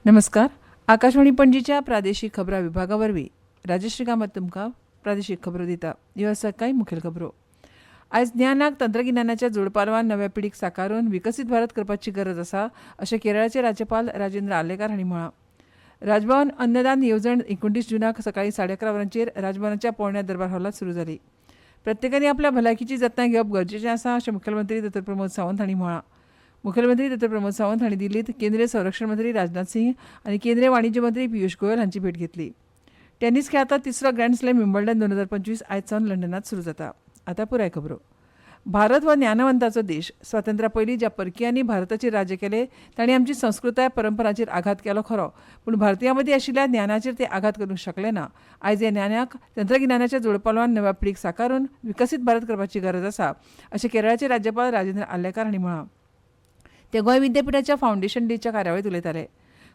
नमस्कार. आकाशवाणी पणजीच्या प्रादेशीक खबरां विभागावरवीं राजश्री कामत तुमकां प्रादेशीक खबरो दिता. ह्यो आसा कांय मुखेल खबरो. आयज ज्ञानाक तंत्रगिन्यानाच्या जोडपालवान नव्या पिढीक साकारून विकसीत भारत करपाची गरज आसा अशें केरळाचे राज्यपाल राजेंद्र आलेकार हांणी म्हळां. राजभवन अन्नदान येवजण 29 जूनाक सकाळीं 11:30 वरांचेर राजभवनाच्या पोरण्या दरबार हॉलांत सुरू जाली. प्रत्येकानी आपल्या भलायकीची जतनाय घेवप गरजेचें आसा अशें मुखेलमंत्री डॉ. प्रमोद सावंत हांणी म्हळां. मुखेलमंत्री डॉ. प्रमोद सावंत हांणी दिल्लीत केंद्रीय संरक्षण मंत्री राजनाथ सिंह आनी केंद्रीय वाणिज्य मंत्री पियुष गोयल हांची भेट घेतली. टेनिस खेळांतलो तिसरो ग्रँड स्लॅम विम्बल्डन 2025 आयज सावन लंडनांत सुरू जाता. आतां पुराय खबरो. भारत हो ज्ञानवंतांचो देश. स्वातंत्र्या पयलीं ज्या परकियांनी भारताचेर राज्य केलें तांणी आमची संस्कृताय परंपरांचेर आघात केलो खरो, पूण भारतीयां मदीं आशिल्ल्या ज्ञानाचेर ते आघात करूंक शकले ना. आयज ह्या ज्ञानाक तंत्रगिन्यानाच्या जोडपालवान नव्या पिढीक साकारून विकसीत भारत करपाची गरज आसा अशें केरळाचे राज्यपाल राजेंद्र आलेकार हांणी म्हळां. ते गोंय विद्यापीठाच्या फावंडेशन डेच्या कार्यावळींत उलयताले.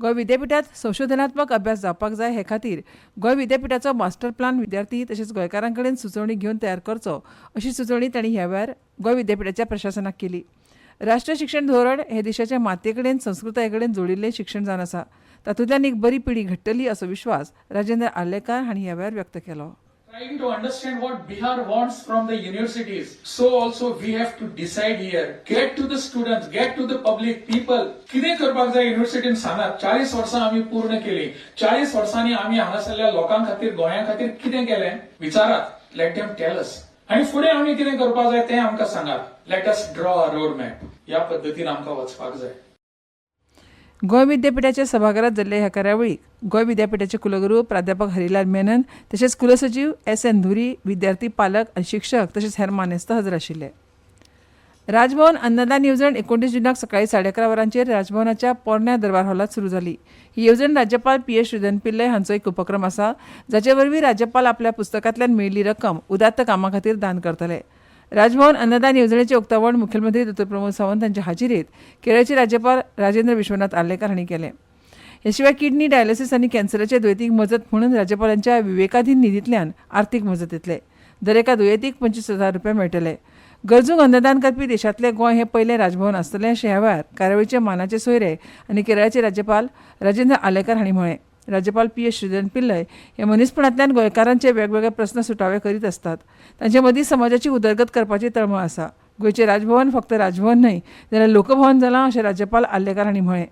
गोंय विद्यापीठांत संशोधनात्मक अभ्यास जावपाक जाय हे खातीर गोंय विद्यापीठाचो मास्टर प्लान विद्यार्थी तशेंच गोंयकारां कडेन सुचोवणी घेवन तयार करचो अशी सुचोवणी तांणी ह्या वेळार गोंय विद्यापीठाच्या प्रशासनाक केली. राष्ट्रीय शिक्षण धोरण हे देशाच्या मातये कडेन संस्कृताये कडेन जोडिल्लें शिक्षण जावन आसा. तातूंतल्यान एक बरी पिढी घडटली असो विश्वास राजेंद्र आलेकार हांणी ह्या वेळार व्यक्त केलो. Trying to understand what Bihar wants from the universities. So also we have to decide here. Get to the students, get to the public people. कितें करपाक जाय युनिव्हर्सिटीन सांगात. 40 वर्सां आमी पूर्ण केली. 40 वर्सांनी आमी हांगासरल्या लोकां खातीर गोंया खातीर कितें केलें विचारात. Let them tell us. आनी फुडें आमी कितें करपाक जाय तें आमकां सांगात. Let us draw a road map. ह्या पद्दतीन आमकां वचपाक जाय. गोंय विद्यापीठाच्या सभाघरांत जाल्ले ह्या कार्यावळीक गोंय विद्यापीठाचे कुलगुरू प्राध्यापक हरिलाल मेनन तशेंच कुलसचिव S.N. धुरी, विद्यार्थी, पालक आनी शिक्षक तशेंच हेर मानेस्त हजर आशिल्ले. राजभवन अन्नदान येवजण 29 जूनाक सकाळीं 11:30 वरांचेर राजभवनाच्या पोरण्या दरबार हॉलांत सुरू जाली. ही येवजण राज्यपाल P.S. श्रीधरन पिल्लय हांचो एक उपक्रम आसा, जाचे वरवीं राज्यपाल आपल्या पुस्तकांतल्यान मेळिल्ली रक्कम उदात्त कामां खातीर दान करतले. राजभवन अन्नदान येवजणेचें उक्तावण मुखेलमंत्री डॉ. प्रमोद सावंत हांचे हाजिरेंत केरळचे राज्यपाल राजेंद्र विश्वनाथ आलेकार हांणी केलें. हे शिवाय किडनी, डायलिसीस आनी कॅन्सराचे दुयेंतींक मजत म्हणून राज्यपालांच्या विवेकाधीन निधींतल्यान आर्थीक मजत येतले. दर एका दुयेंतीक 25,000 रुपया मेळटले. गरजूंक अन्नदान करपी देशांतलें गोंय हें पयलें राजभवन आसतलें अशें ह्या वेळार कार्यावळीचे मानाचे सोयरे आनी केरळाचे राज्यपाल राजेंद्र आलेकार हांणी म्हळें. राज्यपाल P.S. श्रीधरन पिल्लय हे मनीसपणांतल्यान गोंयकारांचे वेगवेगळे प्रस्न सुटावे करीत असतात. तांचे मदीं समाजाची उदरगत करपाची तळमळ आसा. गोंयचें राजभवन फक्त राजभवन न्हय जाल्यार लोकभवन जालां अशें राज्यपाल आलेकार हांणी म्हळें.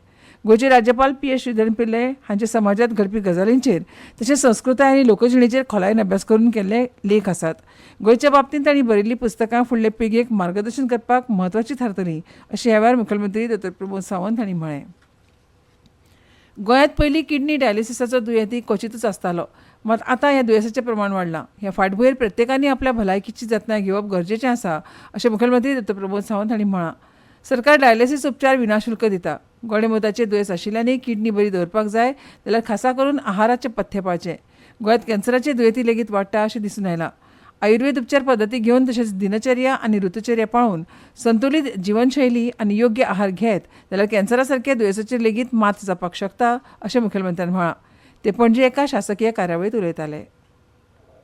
गोंयचे राज्यपाल P.S. श्रीधरन पिल्लय हांचे समाजांत घडपी गजालींचेर तशेंच संस्कृताय आनी लोकजिणेचेर खोलायेन अभ्यास करून केल्ले लेख आसात. गोंयच्या बाबतींत तांणी बरयल्लीं पुस्तकां फुडले पिळगेक मार्गदर्शन करपाक म्हत्वाची थारतलीं अशें ह्या वेळार मुखेलमंत्री डॉ. प्रमोद सावंत हांणी म्हळें. गोंयांत पयलीं किडनी डायलिसिसाचो दुयेंती क्वचितूच आसतालो, मात आतां ह्या दुयेंसाचें प्रमाण वाडलां. ह्या फाटभुंयेर प्रत्येकानी आपल्या भलायकीची जतनाय घेवप गरजेचें आसा अशें मुखेलमंत्री डॉ. प्रमोद सावंत हांणी म्हळां. सरकार डायलिसीस उपचार विनाशुल्क दिता. गोडेमुताचें दुयेंस आशिल्ल्यांनी किडनी बरी दवरपाक जाय जाल्यार खासा करून आहाराचें पथ्य पाळचें. गोंयांत कॅन्सराचे दुयेंती लेगीत वाडटा अशें दिसून आयलां. आयुर्वेद उपचार पद्दती घेवन तशेंच दिनचर्या आनी ऋतुचर्या पाळून संतुलीत जीवनशैली आनी योग्य आहार घेत जाल्यार कॅन्सरा सारख्या दुयेंसाचेर लेगीत मात जावपाक शकता अशें मुखेलमंत्र्यान म्हळां. ते पणजे एका शासकीय कार्यावळींत उलयताले.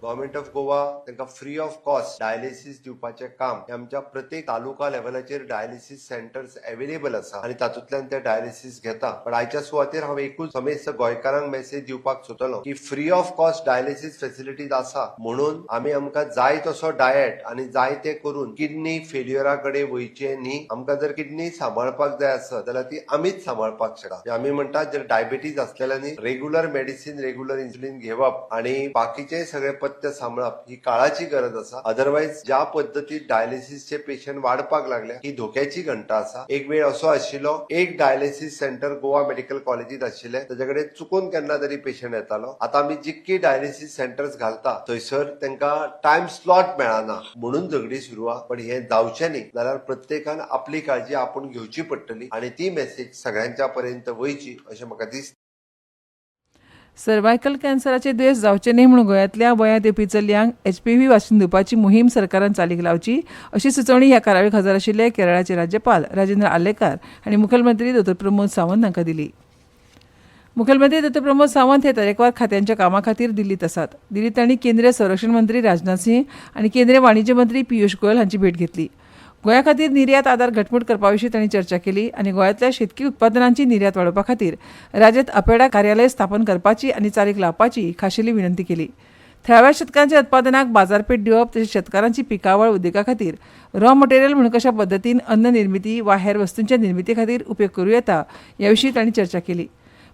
गव्हर्नमेंट ऑफ गोवा तांकां फ्री ऑफ कॉस्ट डायलिसीस दिवपाचें काम हे आमच्या प्रत्येक तालुका लेवलाचेर डायलिसीस सेंटर्स अवेलेबल आसा आनी तातूंतल्यान ते डायलिसीस घेता. पण आयच्या सुवातेर हांव एकूच समेस्त गोंयकारांक मेसेज दिवपाक सोदतलो की free of cost dialysis facilities आसा म्हणून आमकां जाय तसो डायट आनी जाय ते करून किडनी फेल्युअरा कडेन वयचें न्ही. आमकां जर किडनी सांबाळपाक जाय आसत जाल्यार ती आमीच सांबाळपाक शकता. आमी म्हणटात जर डायबिटीज आसलेल्यांनी रेग्युलर मेडिसीन, रेग्युलर इन्सुलीन घेवप आनी बाकीचे सगळे पथ्य सांबाळप ही काळाची गरज आसा. अदरवायज ज्या पद्दतीत डायलिसीसचे पेशंट वाडपाक लागल्या ही धोक्याची घंटा आसा. एक वेळ असो आशिल्लो, एक डायलिसीस सेंटर गोवा मेडिकल कॉलेजीत आशिल्ले, ताचे कडेन चुकून केन्ना तरी पेशंट येतालो. आतां आमी जितकी डायलिसीस सेंटर्स घालता थंयसर तांकां टायम स्लॉट मेळना म्हणून झगडी सुरू आहा. पण हे जावचें न्ही जाल्यार प्रत्येकान आपली काळजी आपूण घेवची पडटली आनी ती मेसेज सगळ्यांच्या पर्यंत वयची अशें म्हाका दिसता. सर्वायकल कॅन्सराचे दुयेंस जावचे न्हय म्हणून गोंयांतल्या वयांत येवपी चलयांक HPV वाशीन दिवपाची मोहीम सरकारान चालीक लावची अशी सुचोवणी ह्या कार्यावळीक हजर आशिल्ले केरळाचे राज्यपाल राजेंद्र आलेकार हांणी मुखेलमंत्री डॉ. प्रमोद सावंत हांकां दिली. मुखेलमंत्री डॉ. प्रमोद सावंत हे तरेकवार खात्यांच्या कामां खातीर दिल्लीत आसात. दिल्लीत तांणी केंद्रीय संरक्षण मंत्री राजनाथ सिंह आनी केंद्रीय वाणिज्य मंत्री पियुष गोयल हांची भेट घेतली. गोंया खातीर निर्यात आदार घटमूट करपा विशीं तांणी चर्चा केली आनी गोंयांतल्या शेतकी उत्पादनांची निर्यात वाडोवपा खातीर राज्यांत अपेडा कार्यालय स्थापन करपाची आनी चालीक लावपाची खाशेली विनंती केली. थळाव्या शेतकारांच्या उत्पादनाक बाजारपेठ दिवप तशेंच शेतकारांची पिकावळ उद्देगा खातीर रॉ मटेरियल म्हूण कशा पद्दतीन अन्न निर्मिती वा हेर वस्तूंच्या निर्मिती खातीर उपेग करूं येता ह्या विशीं तांणी चर्चा केली.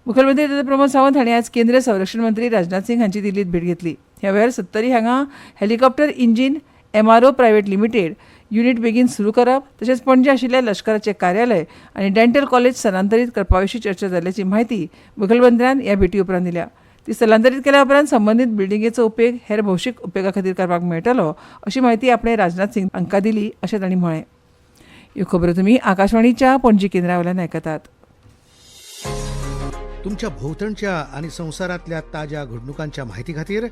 मुखेलमंत्री डॉ. प्रमोद सावंत हांणी आज केंद्रीय संरक्षण मंत्री राजनाथ सिंग हांची दिल्लीत भेट घेतली. ह्या वेळार सत्तरी हांगा helicopter engine MRO private limited unit बेगीन सुरू करप तशेंच पणजे आशिल्ल्या लश्कराचें कार्यालय आनी डेंटल कॉलेज स्थलांतरीत करपा विशीं चर्चा जाल्ल्याची म्हायती मुखेलमंत्र्यान ह्या भेटी उपरांत दिल्या. ती स्थलांतरीत केल्या उपरांत संबंदीत बिल्डिंगेचो उपेग हेर भौशीक उपेगा खातीर करपाक मेळटलो अशी म्हायती आपणे राजनाथ सिंग हांकां दिली अशें तांणी म्हळें. ह्यो खबरो तुमी आकाशवाणीच्या पणजी केंद्रा वयल्यान आयकतात. तुमच्या भोवतणच्या आणि संवसारातल्या ताज्या घडणुकांच्या माहिती खातीर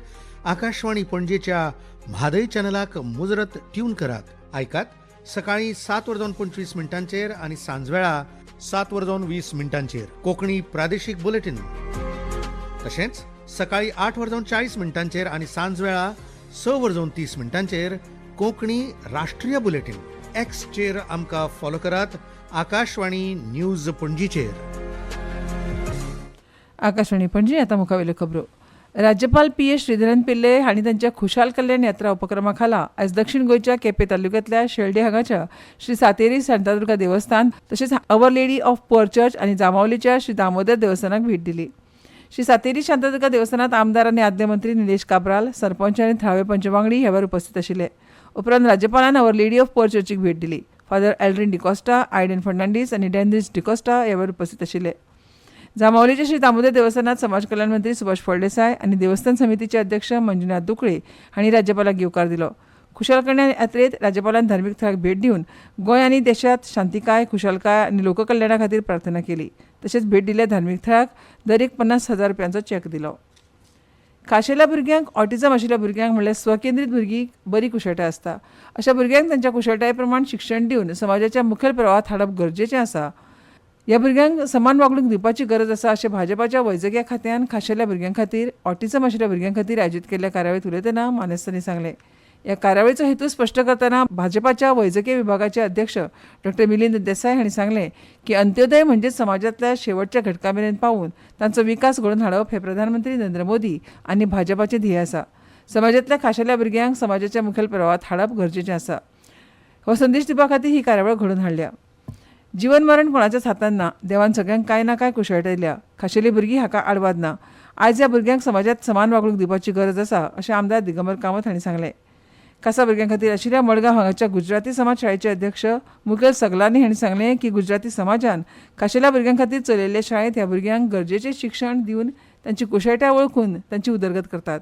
आकाशवाणी पणजेच्या म्हादय चॅनलाक मुजरत ट्यून करात. आयकात सकाळी 7:25 आणि सांजवेळा 7:20 कोंकणी प्रादेशीक बुलेटिन. तशेंच सकाळी 8:40 आणि सांजवेळा 6:30 कोंकणी राष्ट्रीय बुलेटिन. एक्सचेर आमकां फॉलो करात. आकाशवाणी न्यूज पणजीचेर. आकाशवाणी पणजी आतां मुखावेल्यो खबरो. राज्यपाल PS श्रीधरन पिल्ले हांणी तांच्या खुशाल कल्याण यात्रा उपक्रमा खाला आयज दक्षिण गोंयच्या केपें तालुक्यांतल्या शेळडे हांगाच्या श्री सातेरी शांतादुर्गा देवस्थान तशेंच our lady of poor church आनी जामावलीच्या श्री दामोदर देवस्थानाक भेट दिली. श्री सातेरी शांतादुर्गा देवस्थानांत आमदार आनी आदले मंत्री निलेश काब्राल, सरपंच आनी थळावे पंच वांगडी ह्या वेळार उपस्थित आशिल्ले. उपरांत राज्यपालान अवर लेडी ऑफ पुअर चर्चीक भेट दिली. Father Aldrin D'Costa, iodine Fernandes आनी डेनिस डिकोस्टा ह्या वेळार उपस्थित आशिल्ले. जामावलीच्या श्री दामोदर देवस्थानात समाज कल्याण मंत्री सुभाष फळदेसाय आनी देवस्थान समितीचे अध्यक्ष मंजुनाथ दुकळे हांणी राज्यपालाक येवकार दिलो. खुशाल कल्याण यात्रेत राज्यपालान धार्मीक थळाक भेट दिवन गोंय आनी देशांत शांतीकाय, खुशालकाय आनी लोककल्याणा खातीर प्रार्थना केली. तशेंच भेट दिल्ल्या धार्मीक थळाक दर एक 50,000 रुपयांचो चॅक दिलो. खाशेल्या भुरग्यांक ऑटिझम आशिल्ल्या भुरग्यांक म्हणल्यार स्वकेंद्रीत भुरगीं बरी कुशळटाय आसता. अशा भुरग्यांक तांच्या कुशळटाये प्रमाण शिक्षण दिवन समाजाच्या मुखेल प्रवाहात हाडप गरजेचें आसा. ह्या भुरग्यांक समान वागणूक दिवपाची गरज आसा अशें भाजपाच्या वैजकी खात्यान खाशेल्या भुरग्यां खातीर ऑटिझम आशिल्ल्या भुरग्यां खातीर आयोजीत केल्ल्या कार्यावळीत उलयतना मानेस्तांनी सांगलें. ह्या कार्यावळीचो हेतू स्पश्ट करतना भाजपाच्या वैजकी विभागाचे अध्यक्ष डॉ. मिलिंद देसाय हांणी सांगलें की अंत्योदय म्हणजेच समाजांतल्या शेवटच्या घटकां मेरेन पावून तांचो विकास घडोवन हाडप हें प्रधानमंत्री नरेंद्र मोदी आनी भाजपाचें ध्येय आसा. समाजांतल्या खाशेल्या भुरग्यांक समाजाच्या मुखेल प्रवाहात हाडप गरजेचें आसा. हो संदेश दिवपा खातीर ही कार्यावळ घडोवन हाडल्या. जीवन मरण कोणाच्याच हातांत ना. देवान सगळ्यांक कांय ना कांय कुशळटाय दिल्या. खाशेली भुरगीं हाका आडवाद ना. आयज ह्या भुरग्यांक समाजांत समान वागणूक दिवपाची गरज आसा अशें आमदार दिगंबर कामत हांणी सांगलें. खासा भुरग्यां खातीर आशिल्ल्या मडगांव हांगाच्या गुजराती समाज शाळेचे अध्यक्ष मुकेल सगलानी हांणी सांगलें की गुजराती समाजान खाशेल्या भुरग्यां खातीर चलयल्ले शाळेंत ह्या भुरग्यांक गरजेचें शिक्षण दिवन तांची कुशळटाय वळखून तांची उदरगत करतात.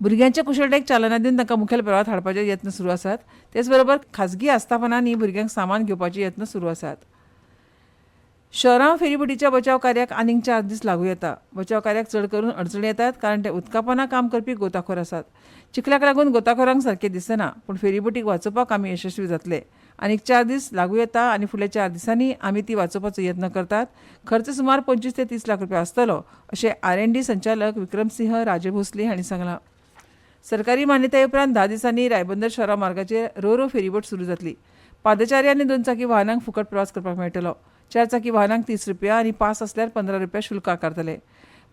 भुरग्यांच्या कुशळटायेक चालना दिवन तांकां मुखेल प्रवाहात हाडपाचे यत्न सुरू आसात. तेच बरोबर खाजगी आस्थापनांनी भुरग्यांक सामान घेवपाचे यत्न सुरू आसात. शहरां फेरीबोटीच्या बचाव कार्याक आनीक 4 दीस लागू येता. बचाव कार्याक चड करून अडचणी येतात कारण ते उदकापना काम करपी गोताखोर आसात. चिखलाक लागून गोताखोरांक सारकें दिसना पूण फेरीबोटीक वाचोवपाक आमी यशस्वी जातले. आनीक 4 दीस लागू येता आनी फुडल्या 4 दिसांनी आमी ती वाचोवपाचो यत्न करतात. खर्च सुमार 25 ते 30 लाख रुपया आसतलो अशें R&D संचालक विक्रमसिंह राजे भोसले हांणी सांगलां. सरकारी मान्यताये उपरांत 10 दिसांनी रायबंदर शारा मार्गाचेर रो फेरीबोट सुरू जातली. पादचारी आनी 2 चाकी वाहनांक फुकट प्रवास करपाक मेळटलो. 4 चाकी वाहनांक 30 रुपया आनी पास आसल्यार 15 रुपया शुल्क आकारतले.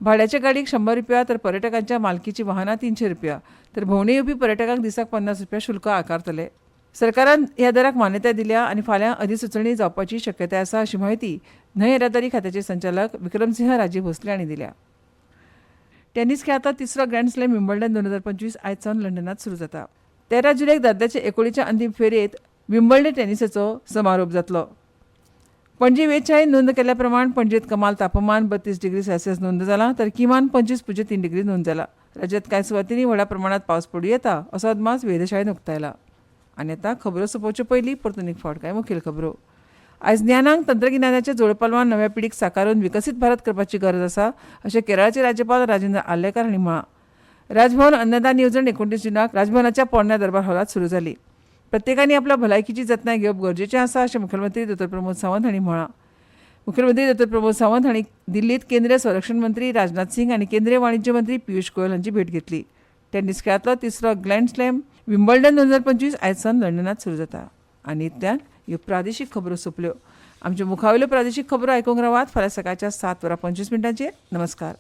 भाड्याच्या गाडीक 100 रुपया तर पर्यटकांच्या मालकीची वाहनां 300 रुपया तर भोंवडी येवपी पर्यटकांक दिसाक 50 रुपया शुल्क आकारतले. सरकारान ह्या दराक मान्यताय दिल्या आनी फाल्यां अधिसुचोवणी जावपाची शक्यताय आसा अशी माहिती न्हंय येरादारी खात्याचे संचालक विक्रमसिंह राजे भोसले हांणी दिल्या. टेनिस खेळांतलो 3रो ग्रँड स्लॅम विम्बल्डन 2025 आयज सावन लंडनात सुरू जाता. 13 जुलैक दादल्याचे एकोडीच्या अंतीम फेरयेत विम्बल्डन टेनिसाचो समारोप जातलो. पणजी वेधशाळेन नोंद केल्ल्या प्रमाण पणजेंत कमाल तापमान 32 डिग्री सेल्सियस नोंद जाला तर किमान 25.3 डिग्री नोंद जाला. राज्यांत कांय सुवातींनी व्हड प्रमाणात पावस पडूं येता असो अदमास वेधशाळेन उक्तायला. आनी आतां खबरो सोंपोवचे पयलीं परतून एक फावट कांय मुखेल खबरो. आयज ज्ञानांक तंत्रगिन्यानाच्या जोडपालवान नव्या पिढीक साकारून विकसीत भारत करपाची गरज आसा अशें केरळाचे राज्यपाल राजेंद्र आर्लेकर हांणी म्हळां. राजभवन अन्नदान येवजण 29 जुनाक राजभवनाच्या पोरण्या दरबार हॉलांत सुरू जाली. प्रत्येकानी आपल्या भलायकीची जतनाय घेवप गरजेचें आसा अशें मुखेलमंत्री डॉ. प्रमोद सावंत हांणी म्हळां. मुखेलमंत्री डॉ. प्रमोद सावंत हांणी दिल्लीत केंद्रीय संरक्षण मंत्री राजनाथ सिंग आनी केंद्रीय वाणिज्य मंत्री पियुष गोयल हांची भेट घेतली. टेनिस खेळांतलो 3रो ग्रँड स्लॅम विम्बल्डन 2025 आयज सावन लंडनात सुरू जाता. आनी इतल्यान ह्यो प्रादेशीक खबरो सोंपल्यो. आमच्यो मुखावयल्यो प्रादेशीक खबरो आयकूंक रावात फाल्यां सकाळच्या 7:25 नमस्कार.